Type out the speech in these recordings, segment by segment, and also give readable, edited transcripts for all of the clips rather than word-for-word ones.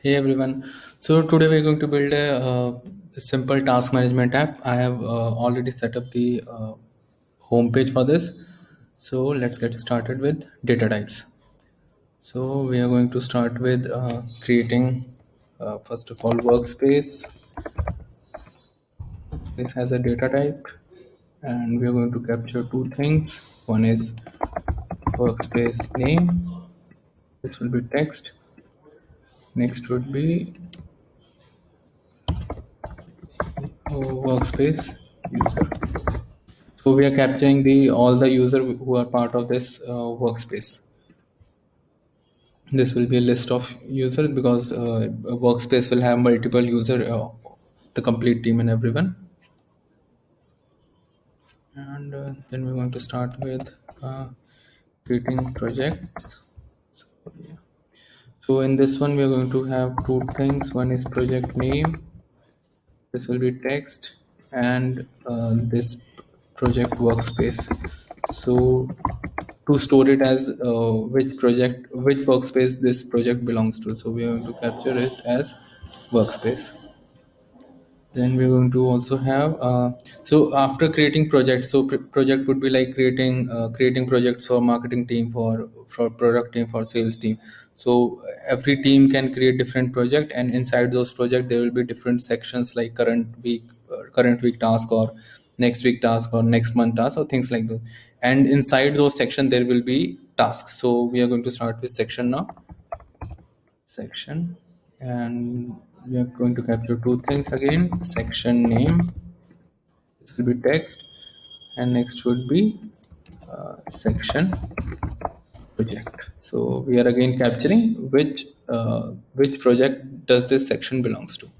Hey everyone. So today we're going to build a simple task management app. I have already set up the home page for this. So let's get started with data types. So we are going to start with creating first of all workspace. This has a data type and we are going to capture two things. One is workspace name. This will be text. Next would be workspace user. So we are capturing the all the user who are part of this workspace. This will be a list of users because a workspace will have multiple user, the complete team and everyone. And then we're going to start with creating projects. So, yeah. So in this one, we're going to have two things. One is project name. This will be text, and this project workspace. So to store it as which workspace this project belongs to. So we are going to capture it as workspace. Then we're going to also have so after creating projects, so project would be like creating projects for marketing team, for product team, for sales team. So every team can create different project, and inside those project there will be different sections like current week task, or next week task, or next month task, or things like that. And inside those section there will be tasks. So we are going to start with section now. Section, and we are going to capture two things again. Section name, this will be text, and next would be section project. So we are again capturing which project does this section belongs to.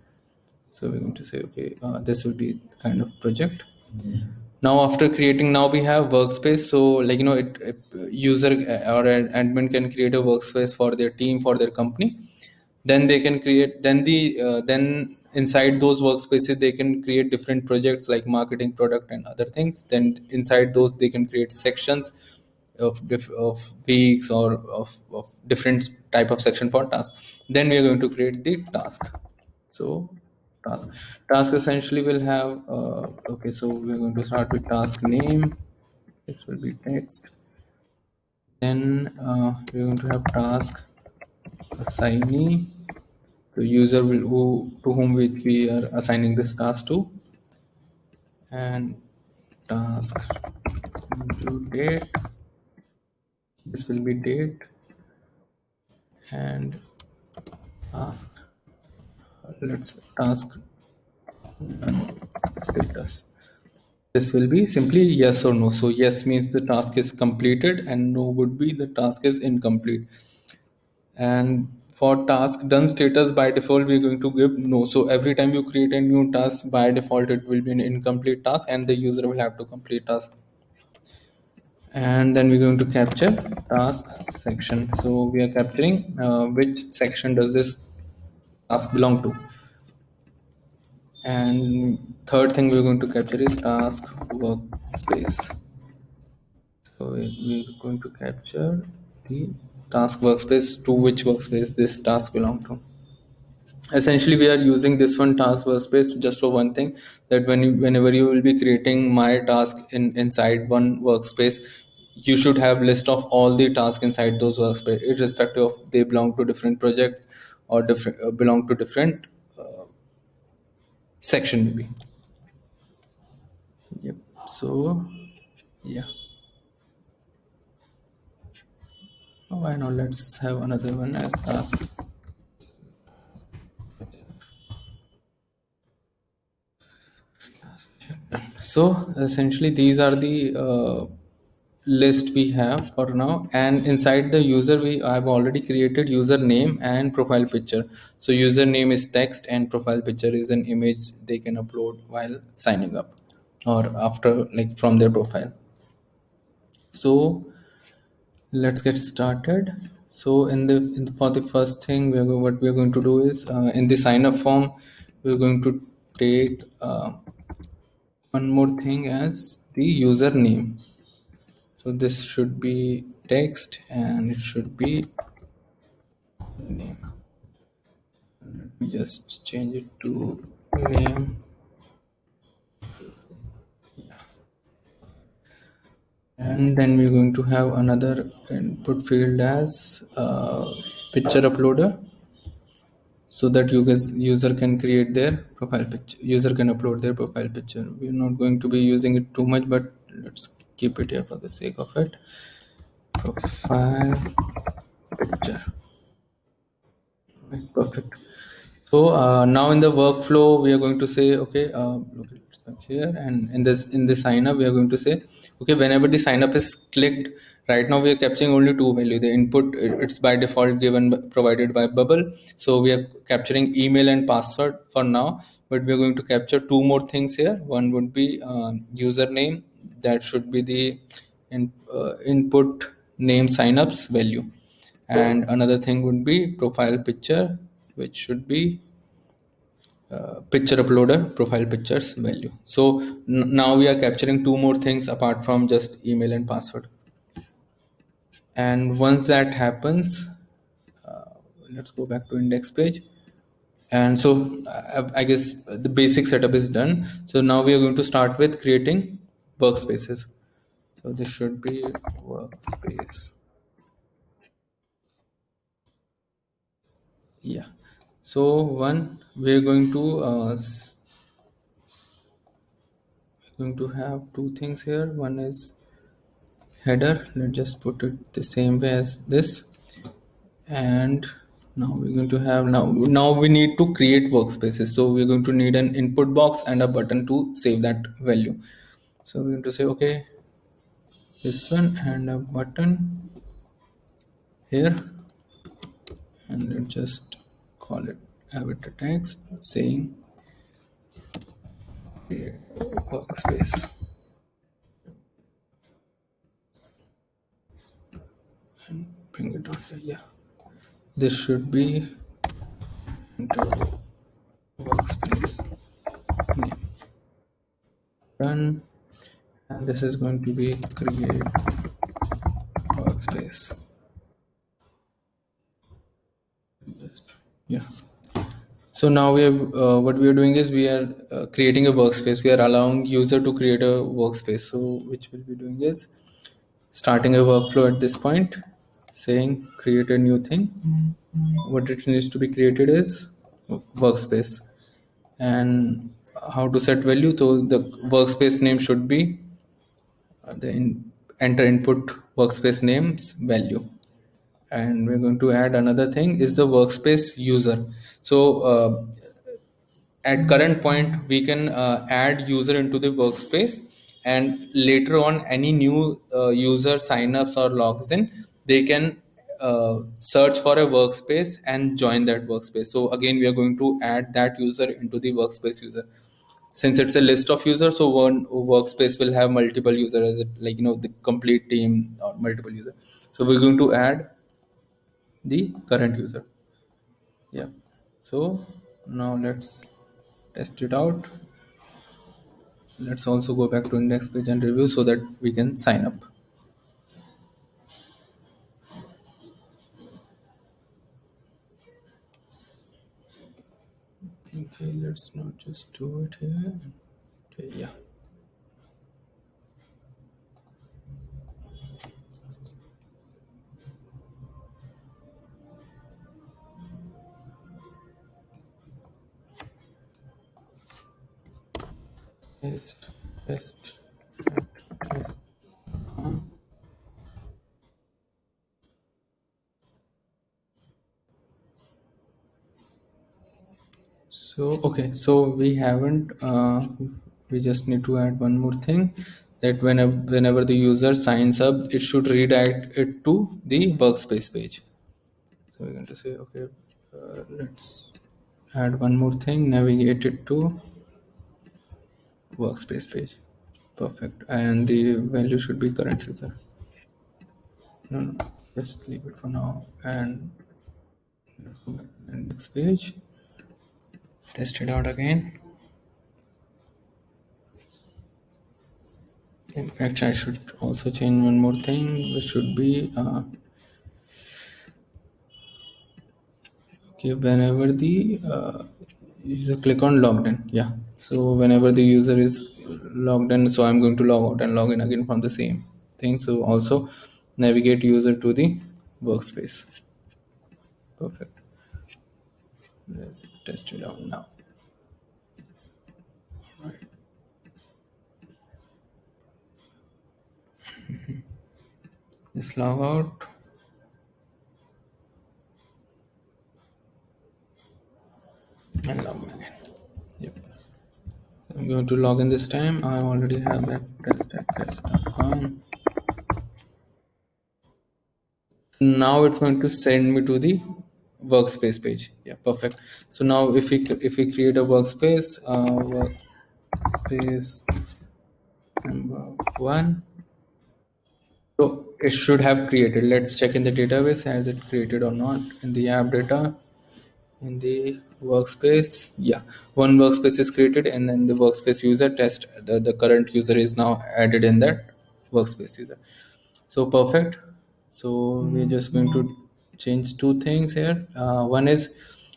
So we're going to say okay, this will be kind of project. Now after creating, now we have workspace. So like it user or an admin can create a workspace for their team, for their company. Then they can create, then inside those workspaces they can create different projects like marketing, product, and other things. Then inside those they can create sections of weeks, or of different type of section for tasks. Then we are going to create the task. So task task essentially will have okay, so we're going to start with task name. This will be text. Then we're going to have task assignee, so user will to whom which we are assigning this task to. And task due date, this will be date. And let's task status, this will be simply yes or no. So yes means the task is completed, and no would be the task is incomplete. And for task done status, by default we're going to give no. So every time you create a new task, by default it will be an incomplete task, and the user will have to complete task. And then we're going to capture task section. So we are capturing which section does this task belong to. And third thing we're going to capture is task workspace. So we're going to capture the task workspace, to which workspace this task belong to. Essentially we are using this one task workspace just for one thing, that whenever you will be creating my task inside one workspace, you should have list of all the tasks inside those workspace, irrespective of they belong to different projects, or different belong to different section maybe. Yep. So yeah. Why not, let's have another one as task. So essentially these are the list we have for now. And inside the user, I've already created username and profile picture. So username is text, and profile picture is an image they can upload while signing up, or after, like from their profile. So let's get started. So for the first thing, what we're going to do is in the sign up form we're going to take one more thing as the username. So this should be text, and it should be name. just change it to name. And then we're going to have another input field as picture uploader, so that you guys user can create their profile picture, user can upload their profile picture. We're not going to be using it too much, but let's keep it here for the sake of it. Profile picture. Right, perfect. So now in the workflow, we are going to say, okay, look, it's back here, and in the sign up, we are going to say, okay, whenever the sign up is clicked, right now we are capturing only two value. The input, it's by default given provided by Bubble, so we are capturing email and password for now, but we are going to capture two more things here. One would be username, that should be the input name signups value, and another thing would be profile picture, which should be picture uploader profile pictures value. So now we are capturing two more things apart from just email and password. And once that happens, let's go back to index page. And so I guess the basic setup is done. So now we are going to start with creating workspaces. So this should be workspace. Yeah. So one, we're going to going to have two things here. One is header. Let's just put it the same way as this. And now we're going to have now we need to create workspaces. So we're going to need an input box and a button to save that value. So we're going to say, okay, this one, and a button here, and let's just call it, have it a text saying workspace, and bring it out here. Yeah, this should be enter workspace name. Done. And this is going to be create workspace. Just, yeah. So now we have what we are doing is we are creating a workspace. We are allowing user to create a workspace. So which we'll be doing is starting a workflow at this point, saying create a new thing. What it needs to be created is workspace, and how to set value. So the workspace name should be enter input workspace names value. And we're going to add another thing is the workspace user. So at current point we can add user into the workspace, and later on any new user signups or logs in, they can search for a workspace and join that workspace. So again we are going to add that user into the workspace user. Since it's a list of users, so one workspace will have multiple users, as it, like, the complete team or multiple users. So we're going to add the current user. Yeah. So now let's test it out. Let's also go back to index page and review so that we can sign up. Okay, let's not just do it here. Okay, yeah. Test, test, test. So okay, so we haven't. We just need to add one more thing, that whenever the user signs up, it should redirect it to the workspace page. So we're going to say, okay, let's add one more thing, navigate it to workspace page. Perfect. And the value should be current user. No, just leave it for now. And let's go back to the index page. Test it out again. In fact, I should also change one more thing, which should be Okay, whenever the user click on logged in, yeah. So whenever the user is logged in, so I'm going to log out and log in again from the same thing. So also navigate user to the workspace. Perfect. Let's test it out now. Right. Just log out. And log in again. Yep. I'm going to log in this time. I already have that test.test.com. Now it's going to send me to the workspace page. Yeah, perfect. So now if we create a workspace, workspace number one, so it should have created. Let's check in the database, has it created or not. In the app data, in the workspace, yeah, one workspace is created, and then the workspace user test, the current user is now added in that workspace user. So perfect. So we're just going to change two things here. One is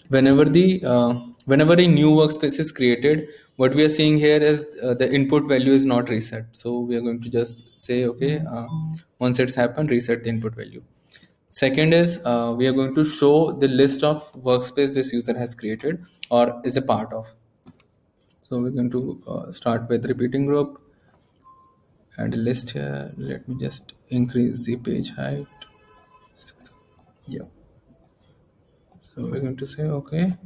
whenever a new workspace is created, what we are seeing here is the input value is not reset. So we are going to just say okay, once it's happened, reset the input value. Second is we are going to show the list of workspace this user has created or is a part of. So we're going to start with repeating group, add a list here. Let me just increase the page height. Yeah. So we're going to say okay,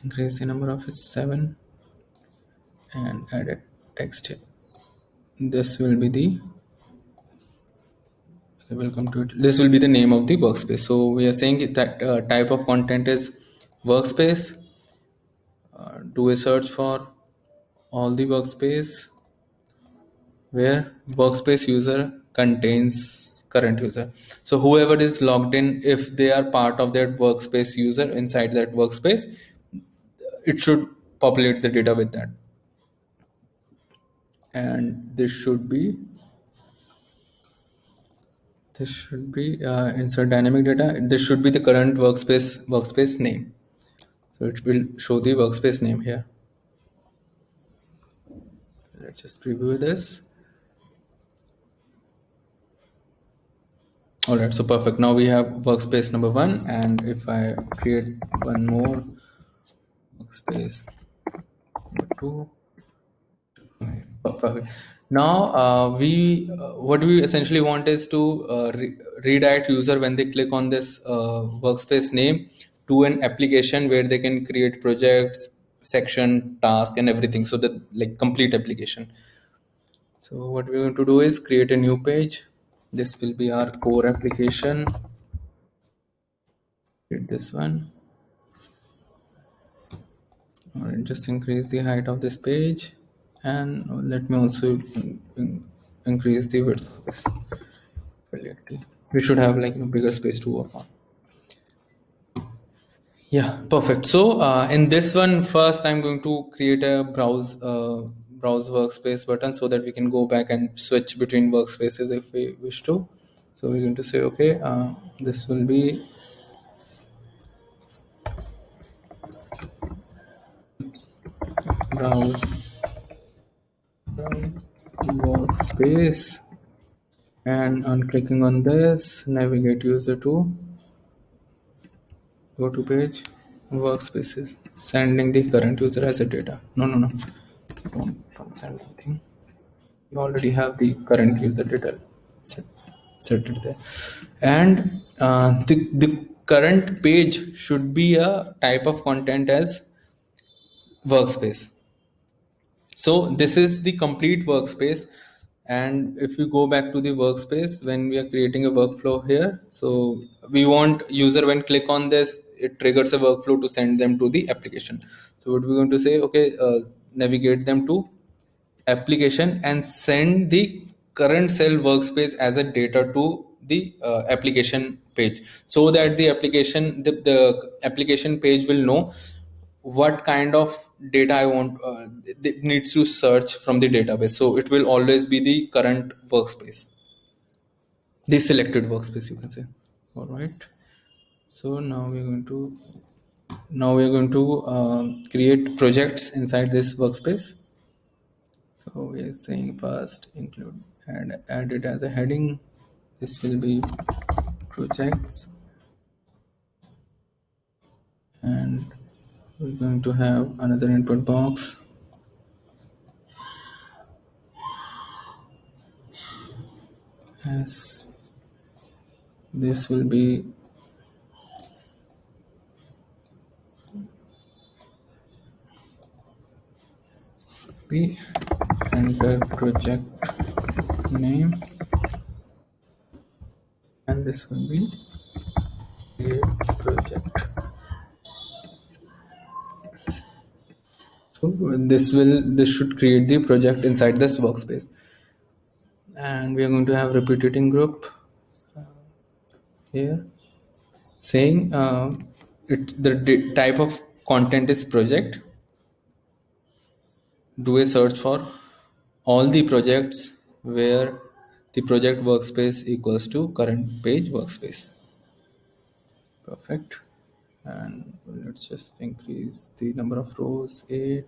increase the number of is 7 and add a text here. This will be the welcome to it. This will be the name of the workspace. So we are saying that type of content is workspace. Do a search for all the workspace where workspace user contains current user. So whoever is logged in, if they are part of that workspace user inside that workspace, it should populate the data with that. And this should be insert dynamic data. This should be the current workspace name. So it will show the workspace name here. Let's just preview this. All right, so perfect. Now we have workspace number one, and if I create one more workspace number two, perfect. Now we what we essentially want is to redirect user when they click on this workspace name to an application where they can create projects, section, task, and everything. So that like complete application. So what we're going to do is create a new page. This will be our core application. Hit this one. All right, just increase the height of this page, and let me also increase the width of this. We should have like bigger space to work on. Yeah, perfect. So in this one, first I'm going to create a browse workspace button so that we can go back and switch between workspaces if we wish to. So we're going to say okay, this will be browse workspace, and on clicking on this, navigate user to go to page workspaces, sending the current user as a data. No, don't send anything. You already have the current user data set it there, and the current page should be a type of content as workspace. So this is the complete workspace. And if we go back to the workspace, when we are creating a workflow here, so we want user when click on this, it triggers a workflow to send them to the application. So what we're going to say, okay, navigate them to application and send the current cell workspace as a data to the application page, so that the application page will know what kind of data I want. It needs to search from the database, so it will always be the current workspace, the selected workspace, you can say. All right. So now we're going to create projects inside this workspace. So we're saying first include and add it as a heading. This will be projects, and we're going to have another input box as this will be the enter project name, and this will be create project. So this should create the project inside this workspace, and we are going to have repeating group here saying type of content is project. Do a search for all the projects where the project workspace equals to current page workspace. Perfect. And let's just increase the number of rows 8,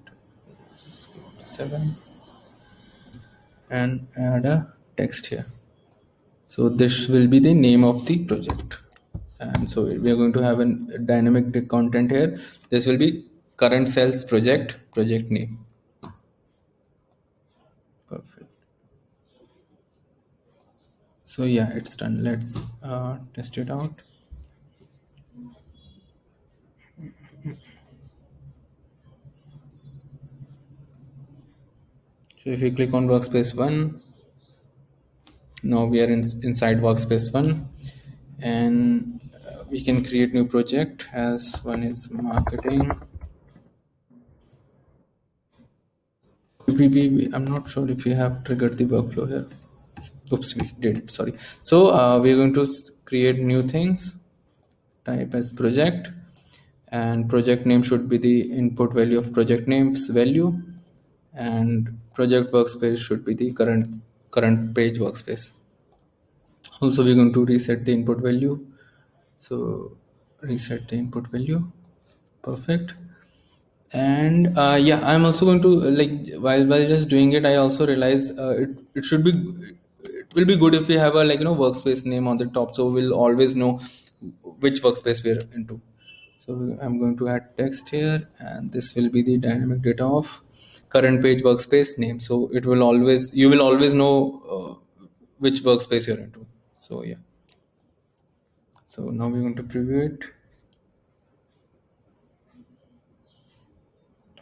just give it 7, and add a text here. So this will be the name of the project, and so we are going to have a dynamic content here. This will be current sales project name. Perfect. So yeah, it's done. Let's test it out. So if you click on workspace 1, now we are inside workspace 1, and we can create new project as one is marketing. I'm not sure if we have triggered the workflow here. Oops, we did, sorry. So we're going to create new things, type as project, and project name should be the input value of project name's value, and project workspace should be the current page workspace. Also, we're going to reset the input value. So reset the input value. Perfect. And yeah, I'm also going to like while just doing it, I also realize it should be, it will be good if we have a workspace name on the top, so we'll always know which workspace we're into. So I'm going to add text here, and this will be the dynamic data of current page workspace name, so you will always know which workspace you're into. So yeah, so now we're going to preview it.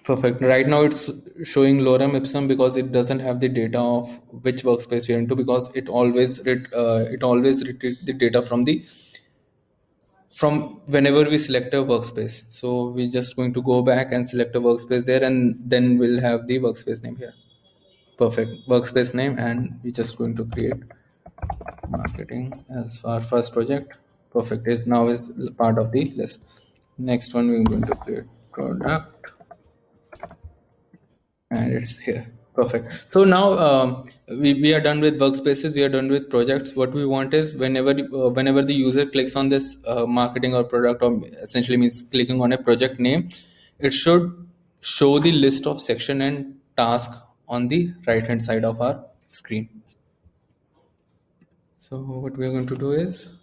Perfect. Right now it's showing lorem ipsum because it doesn't have the data of which workspace you're into, because it always retrieves the data from whenever we select a workspace. So we're just going to go back and select a workspace there, and then we'll have the workspace name here. Perfect. Workspace name, and we're just going to create marketing as our first project. Perfect. Is now is part of the list. Next one we're going to create product, and it's here. Perfect. So now we are done with workspaces, we are done with projects. What we want is whenever the user clicks on this marketing or product, or essentially means clicking on a project name, it should show the list of section and task on the right hand side of our screen. So what we are going to do is